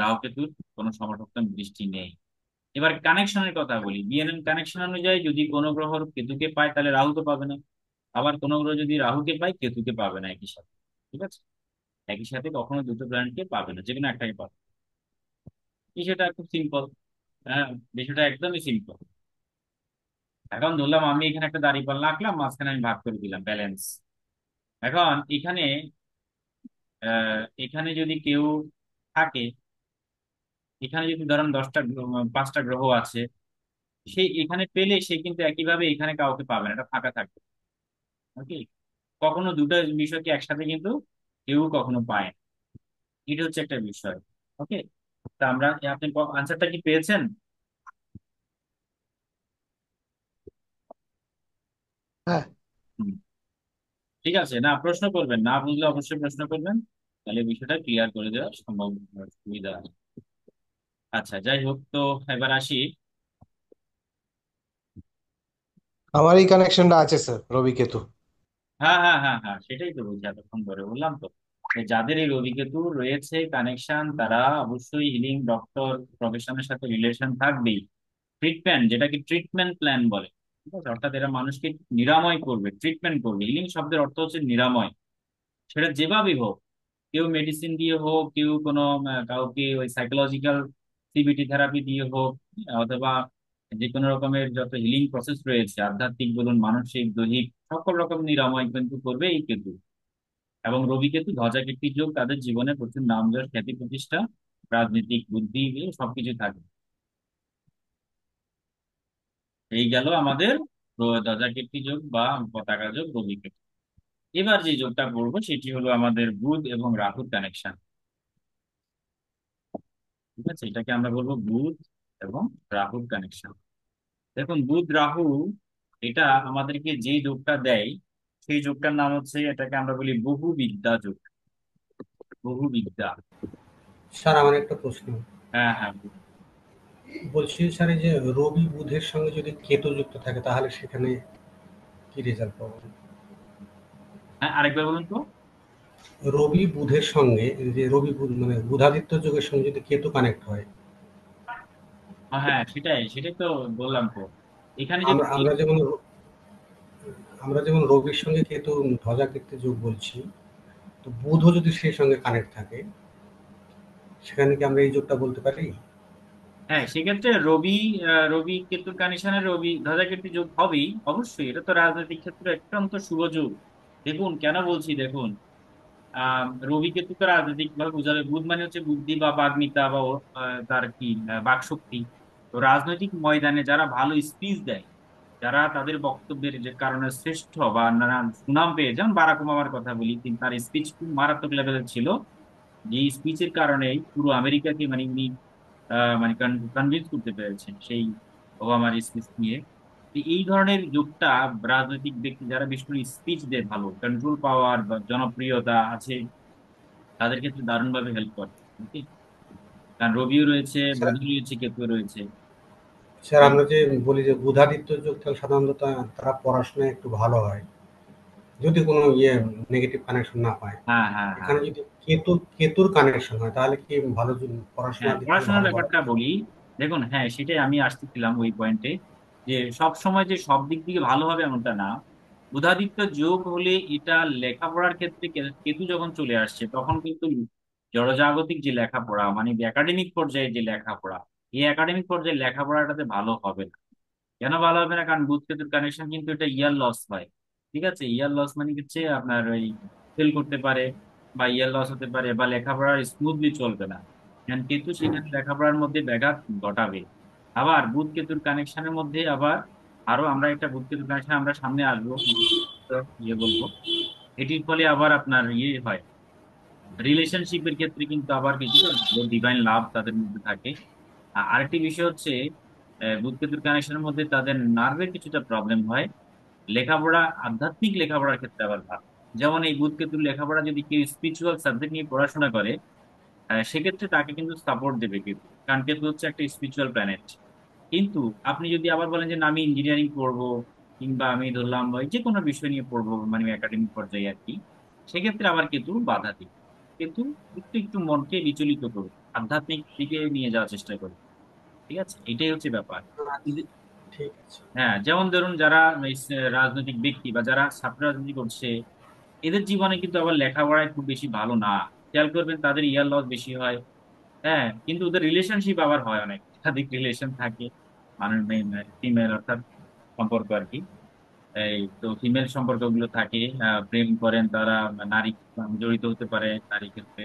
রাহু কেতুর কোনো সমসপ্তম দৃষ্টি নেই। এবার কানেকশনের কথা বলি, বিএনএম কানেকশন অনুযায়ী যদি কোনো গ্রহ কেতুকে পায় তাহলে রাহু তো পাবে না। আবার কোনো গ্রহ যদি রাহুকে পায় কেতুকে পাবে না একই সাথে। ঠিক আছে, একই সাথে কখনো দুটো প্ল্যানেটকে পাবে না, যে কোনো একটাকে পাবে। বিষয়টা খুব সিম্পল। হ্যাঁ, বিষয়টা একদমই সিম্পল। এখন ধরলাম আমি এখানে একটা দাঁড়িপাল্লা আঁকলাম, মাঝখানে আমি ভাগ করে দিলাম, ব্যালেন্স। এখন এখানে এখানে যদি কেউ থাকে, এখানে যদি ধরেন 5টা গ্রহ আছে, সেই এখানে পেলে সে কিন্তু একইভাবে এখানে কাউকে পাবে না, এটা ফাঁকা থাকবে। ওকে। কখনো দুটো বিষয়কে একসাথে কিন্তু কেউ কখনো পায় না। এটা হচ্ছে একটা বিষয়। ওকে। তা আমরা, আপনি আনসারটা কি পেয়েছেন? হ্যাঁ, হুম। ঠিক আছে, না প্রশ্ন করবেন, না বুঝলে অবশ্যই প্রশ্ন করবেন, তাহলে বিষয়টা ক্লিয়ার করে দেওয়া সম্ভব, সুবিধা আছে। আচ্ছা, যাই হোক, তো এবার আসি। আমার এই কানেকশনটা আছে স্যার, রবি কেতু। হ্যাঁ হ্যাঁ হ্যাঁ হ্যাঁ, সেটাই তো বলছি, এতক্ষণ ধরে বললাম তো, যে যাদের এই রবি কেতু রয়েছে কানেকশন, তারা অবশ্যই হিলিং ডক্টর প্রফেশনের সাথে রিলেশন থাকবেই। ট্রিটমেন্ট, যেটাকে ট্রিটমেন্ট প্ল্যান বলে, ঠিক আছে, অর্থাৎ এরা মানুষকে নিরাময় করবে, ট্রিটমেন্ট করবে। হিলিং শব্দের অর্থ হচ্ছে নিরাময়, সেটা যেভাবেই হোক। কেউ মেডিসিন দিয়ে হোক, কেউ কোনো কাউকে ওই সাইকোলজিক্যাল সিবিটি থেরাপি দিয়ে হোক, অথবা যে কোনো রকমের যত হিলিং প্রসেস রয়েছে, আধ্যাত্মিক বলুন, মানসিক, দৈহিক, সকল রকম নিরাময় কিন্তু করবে এই কেতু। এবং রবি কেতু ধ্বজা কীর্তির যোগ, তাদের জীবনে প্রচুর নাম যশ খ্যাতি প্রতিষ্ঠা, রাজনৈতিক বুদ্ধি, এ সবকিছু থাকে। এই গেল আমাদের ধ্বজা কীর্তি যোগ বা পতাকা যোগ রবি কেতু। এবার যে যোগটা পড়বো সেটি হলো আমাদের বুধ এবং রাহুর কানেকশন। ঠিক আছে, এটাকে আমরা বলবো বুধ এবং রাহুর কানেকশন। দেখুন, বুধ রাহু এটা আমাদেরকে যে যোগটা দেয়, সেই যোগটার নাম হচ্ছে, এটাকে আমরা বলি বহু বিদ্যা যোগ। বহু বিদ্যা। স্যার, আমার একটা প্রশ্ন। হ্যাঁ, হ্যাঁ। বলছি স্যার, এই যে রবি বুধের সঙ্গে যদি কেতু যুক্ত থাকে তাহলে সেখানে কি রেজাল্ট পাবো? হ্যাঁ, আরেকবার বলুন তো। রবি বুধের সঙ্গে, এই যে রবি বুধ মানে বুধাদিত্য যোগের সঙ্গে যদি কেতু কানেক্ট হয়, হ্যাঁ, সেটাই সেটাই তো বললাম তো। এখানে যদি আমরা আমরা যেমন রবির সঙ্গে কেতু ধ্বজাকৃতি যোগ বলছি, তো বুধও যদি সেই সঙ্গে কানেক্ট থাকে, সেখানে কি আমরা এই যোগটা বলতে পারি? হ্যাঁ, সেক্ষেত্রে রবি রবি কেতুর কানেকশনে রবি ধ্বজা কীর্তি যোগ হবেই অবশ্যই। এটা তো রাজনৈতিক ক্ষেত্রে অত্যন্ত শুভ যোগ। দেখুন কেন বলছি, দেখুন রবি কেতু তো রাজনৈতিক ভাবে বোঝাবে। বুধ মানে হচ্ছে বুদ্ধি বা বাগ্মিতা বা তার কি বাকশক্তি। তো রাজনৈতিক ময়দানে যারা ভালো স্পিচ দেয়, যারা তাদের বক্তব্যের যে কারণে শ্রেষ্ঠ বা নানান সুনাম পেয়ে, যেমন বারাক ওবামার কথা বলি, তার স্পিচ খুব মারাত্মক লেভেলের ছিল। যে স্পিচের কারণেই পুরো আমেরিকাকে মানে উনি মানে কনভিন্স করতে পেরেছেন সেই ওবামার স্পিচ নিয়ে। তো এই ধরনের যোগটা রাজনৈতিক ব্যক্তি যারা বিশেষ করে স্পিচ দেয়, ভালো কন্ট্রোল পাওয়ার বা জনপ্রিয়তা আছে, তাদের ক্ষেত্রে দারুণভাবে হেল্প করে। ওকে, কারণ রবিও রয়েছে, স্যার, বুধ রয়েছে, কেতু রয়েছে। স্যার আমরা যে বলি যে বুধাদিত্য যোগ, তাহলে সাধারণত তারা পড়াশোনায় একটু ভালো হয় যদি কোনো নেগেটিভ কানেকশন না পায়। হ্যাঁ, হ্যাঁ, হ্যাঁ। এখানে যদি কেতুর কানেকশন হয় তাহলে কি ভালো হ্যাঁ, পড়াশোনার দিক থেকে পড়াশোনার ভালো বলা ব্যাপারটা যায়? বলি। দেখুন, হ্যাঁ, সেটাই আমি আসতেছিলাম ওই পয়েন্টে, যে সব সময় যে সব দিক থেকে ভালো হবে এমনটা না। বুধাদিত্য যোগ হলে এটা লেখাপড়ার ক্ষেত্রে কেতু যখন চলে আসছে, তখন কিন্তু জড়জাগতিক যে লেখাপড়া, মানে একাডেমিক পর্যায়ে যে লেখাপড়া, এই একাডেমিক পর্যায়ে লেখাপড়াটাতে ভালো হবে না। কেন ভালো হবে না? কারণ বুধ কেতুর কানেকশন কিন্তু এটা ইয়ার লস হয়। ঠিক আছে, ইয়ার লস মানে হচ্ছে আপনার ওই ফেল করতে পারে, বা ইয়ার লস হতে পারে, বা লেখাপড়া স্মুথলি চলবে না। কারণ কেতু সেখানে লেখাপড়ার মধ্যে ব্যাঘাত ঘটাবে। আবার বুধ কেতুর কানেকশনের মধ্যে আবার আরো আমরা একটা বুধ কেতুর কানেকশন আমরা সামনে আসবো, ইয়ে বলবো, এটির ফলে আবার আপনার ইয়ে হয়, রিলেশনশিপের ক্ষেত্রে কিন্তু আবার কিছু ডিভাইন লাভ তাদের মধ্যে থাকে। আরেকটি বিষয় হচ্ছে, বুধ কেতুর কানেকশনের মধ্যে তাদের নার্ভের কিছুটা প্রবলেম হয়। লেখাপড়া, আধ্যাত্মিক লেখাপড়ার ক্ষেত্রে আবার ভালো। যেমন এই বুধ কেতুর লেখাপড়া যদি কেউ স্পিরিচুয়াল সাবজেক্ট নিয়ে পড়াশোনা করে, সেক্ষেত্রে তাকে কিন্তু সাপোর্ট দেবে কেতু, কারণ কেতু হচ্ছে একটা স্পিরিচুয়াল প্ল্যানেট। কিন্তু আপনি যদি আবার বলেন যে না, আমি ইঞ্জিনিয়ারিং পড়বো, কিংবা আমি ধরলাম ওই যে কোনো বিষয় নিয়ে পড়বো, মানে একাডেমিক পর্যায়ে আর কি, সেক্ষেত্রে আবার কেতু বাধা দিবে। কিন্তু একটু একটু মনকে বিচলিত করবে, আধ্যাত্মিক দিকে নিয়ে যাওয়ার চেষ্টা করবে। ঠিক আছে, এটাই হচ্ছে ব্যাপার। আচ্ছা, ঠিক আছে। হ্যাঁ, যেমন ধরুন যারা এই রাজনৈতিক ব্যক্তি বা যারা ছাত্র রাজনীতি করছে, এদের জীবনে কিন্তু আবার লেখাপড়ায় খুব বেশি ভালো না। খেয়াল করবেন তাদের ইয়ার লস বেশি হয়। হ্যাঁ, কিন্তু ওদের রিলেশনশিপ আবার হয়, অনেক একাধিক রিলেশন থাকে, মানে ফিমেল অর্থাৎ সম্পর্ক আর কি। এই তো ফিমেল সম্পর্ক গুলো থাকে, প্রেম করেন তারা, নারী জড়িত হতে পারে নারী ক্ষেত্রে।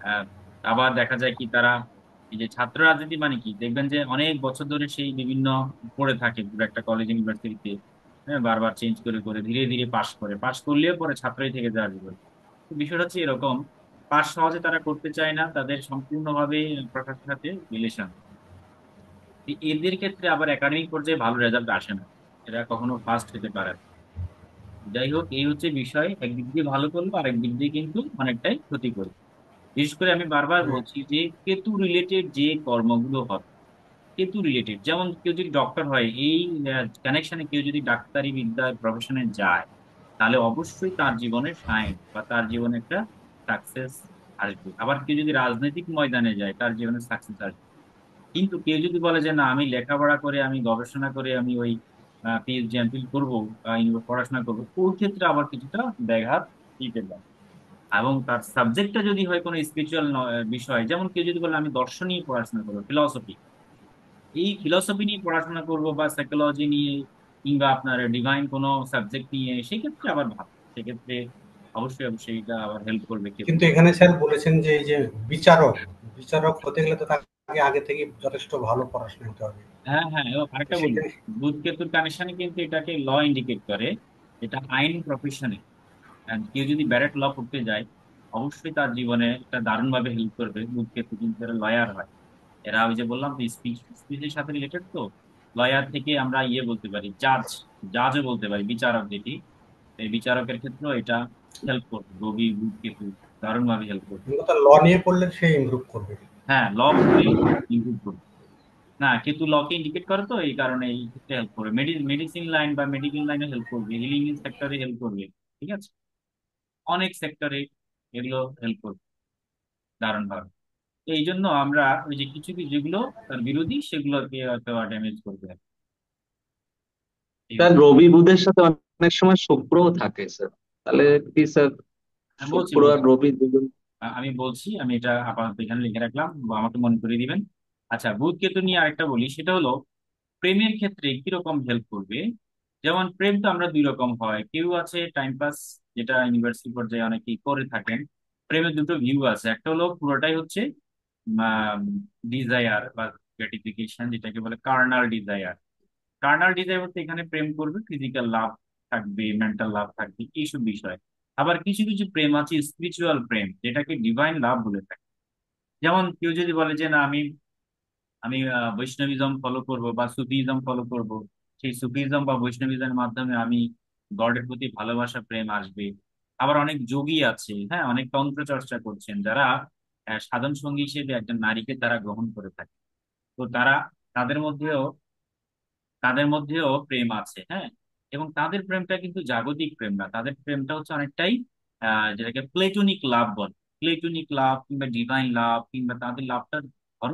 আহ, আবার দেখা যায় কি তারা, এই যে ছাত্র রাজনীতি মানে কি, দেখবেন যে অনেক বছর ধরে সেই বিভিন্ন পড়ে থাকে পুরো একটা কলেজ ইউনিভার্সিটিতে। হ্যাঁ, বারবার চেঞ্জ করে করে ধীরে ধীরে পাশ করলেও পরে ছাত্রই থেকে যাওয়ার জীবন। তো বিষয়টা হচ্ছে এরকম, পাশ সহজে তারা করতে চায় না, তাদের সম্পূর্ণভাবে প্রফেসরের সাথে রিলেশন। এদের ক্ষেত্রে আবার একাডেমিক পর্যায়ে ভালো রেজাল্ট আসে না, এরা কখনো ফার্স্ট হতে পারে না। যাই হোক, এই হচ্ছে বিষয়, একদিক দিয়ে ভালো করলো, আরেক দিক দিয়ে কিন্তু অনেকটাই ক্ষতি করবে। বিশেষ করে আমি বারবার হ্যাঁ, বলছি যে কেতু রিলেটেড যে কর্মগুলো হবে, কেতু রিলেটেড, যেমন কেউ যদি ডক্টর হয়, এই কানেকশনে কেউ যদি ডাক্তারি বিদ্যার প্রফেশনে যায়, তাহলে অবশ্যই তার জীবনে সায়েন্স বা তার জীবনে একটা সাকসেস আসবে। আবার কেউ যদি রাজনৈতিক ময়দানে যায়, তার জীবনে সাকসেস আসবে। কিন্তু কেউ যদি বলে যে না, আমি লেখাপড়া করে, আমি গবেষণা করে, আমি ওই পিএইচডি এমফিল করবো, পড়াশোনা করবো, ওই ক্ষেত্রে আবার কিছুটা ব্যাঘাত দিতে পারে। এবং তার সাবজেক্টটা যদি হয় কোনো স্পিরিচুয়াল বিষয়, যেমন কেউ যদি বলে আমি দর্শন নিয়ে পড়াশোনা করবো, ফিলসফি, এই ফিলসফি নিয়ে পড়াশোনা করব বা সাইকোলজি নিয়ে কিংবা আপনার ডিভাইন কোনো সাবজেক্ট নিয়ে, সেক্ষেত্রে আবার ভালো। সেক্ষেত্রে অবশ্যই অবশ্যই এটা আবার হেল্প করবে কিন্তু ক্ষেত্রে। এখানে স্যার বলেছেন যে এই যে বিচারক বিচারক হতে গেলে তো তাকে আগে থেকে যথেষ্ট ভালো পড়াশোনা হতে হবে। হ্যাঁ হ্যাঁ, এবং তো আরেকটা বলি, সেখানে বুধ কেতুর কানেকশনে কিন্তু এটাকে ল ইন্ডিকেট করে। এটা আইন প্রফেশনে কেউ যদি ব্যারেট ল করতে যায়, অবশ্যই তার জীবনে এটা দারুণ ভাবে হেল্প করবে। বুধ কেতু কিন্তু এরা লয়ার হয়। এরা ওই যে বললাম স্পিচ স্পিচের সাথে রিলেটেড তো। লয়ার থেকে আমরা ইয়ে বলতে পারি, জাজও বলতে পারি, বিচারক যেটি, এই বিচারকের ক্ষেত্রেও এটা হেল্প করবে। রবি বুধ কেতু দারুণ ভাবে হেল্প করবে। মূলত ল নিয়ে পড়লে সে ইমপ্রুভ করবে। হ্যাঁ, ল পড়লে ইমপ্রুভ করবে। না, কেতু লকে ইন্ডিকেট করে তো এই কারণে এই ক্ষেত্রে হেল্প করবে। মেডিসিন লাইন বা মেডিকেল লাইনে হেল্প করবে, হিলিং সেক্টরে হেল্প করবে। ঠিক আছে, অনেক সেক্টরে এগুলো হেল্প করবে দারুণ ভাবে। তো এই জন্য আমরা ওই যে কিছু কিছু যেগুলো তার বিরোধী সেগুলোকে হয়তো ড্যামেজ করবে আর কি। এই স্যার হচ্ছে। রবি বুধের সাথে অনেক সময় শুক্রও থাকে স্যার, তাহলে কি স্যার আমি বলছি শুক্র আর বলছি রবি দুজন? আমি বলছি, আমি এটা আপাতত এখানে লিখে রাখলাম বা আমাকে মনে করিয়ে দিবেন। আচ্ছা, বুধ কেতু নিয়ে আরেকটা বলি, সেটা হলো প্রেমের ক্ষেত্রে কিরকম হেল্প করবে। যেমন প্রেম তো আমরা দুই রকম হয়, কেউ আছে টাইম পাস, যেটা ইউনিভার্সিটি পর্যায়ে অনেকেই করে থাকেন। প্রেমের দুটো ভিউ আছে, একটা হলো পুরোটাই হচ্ছে ডিজায়ার বা গ্র্যাটিফিকেশন, যেটাকে বলে কার্নাল ডিজায়ার। কার্নাল ডিজায়ার বলতে এখানে প্রেম করবে, ফিজিক্যাল লাভ থাকবে, মেন্টাল লাভ থাকবে, এইসব বিষয়। আবার কিছু কিছু প্রেম আছে স্পিরিচুয়াল প্রেম, যেটাকে ডিভাইন লাভ বলে থাকে। যেমন কেউ যদি বলে যে না, আমি আমি বৈষ্ণবিজম ফলো করব বা সুফিজম ফলো করব, সেই সুফিজম বা বৈষ্ণবিজমের মাধ্যমে আমি গডের প্রতি ভালোবাসা প্রেম আসবে। আবার অনেক যোগী আছে, হ্যাঁ, অনেক তন্ত্র চর্চা করছেন যারা সাধন সঙ্গী হিসেবে একজন নারীকে তারা গ্রহণ করে থাকে। তো তারা, তাদের মধ্যেও তাদের মধ্যেও প্রেম আছে, হ্যাঁ। এবং তাদের প্রেমটা কিন্তু জাগতিক প্রেম না, তাদের প্রেমটা হচ্ছে অনেকটাই যেটাকে প্লেটোনিক লাভ বলে। প্লেটোনিক লাভ কিংবা ডিভাইন লাভ কিংবা তাদের লাভটা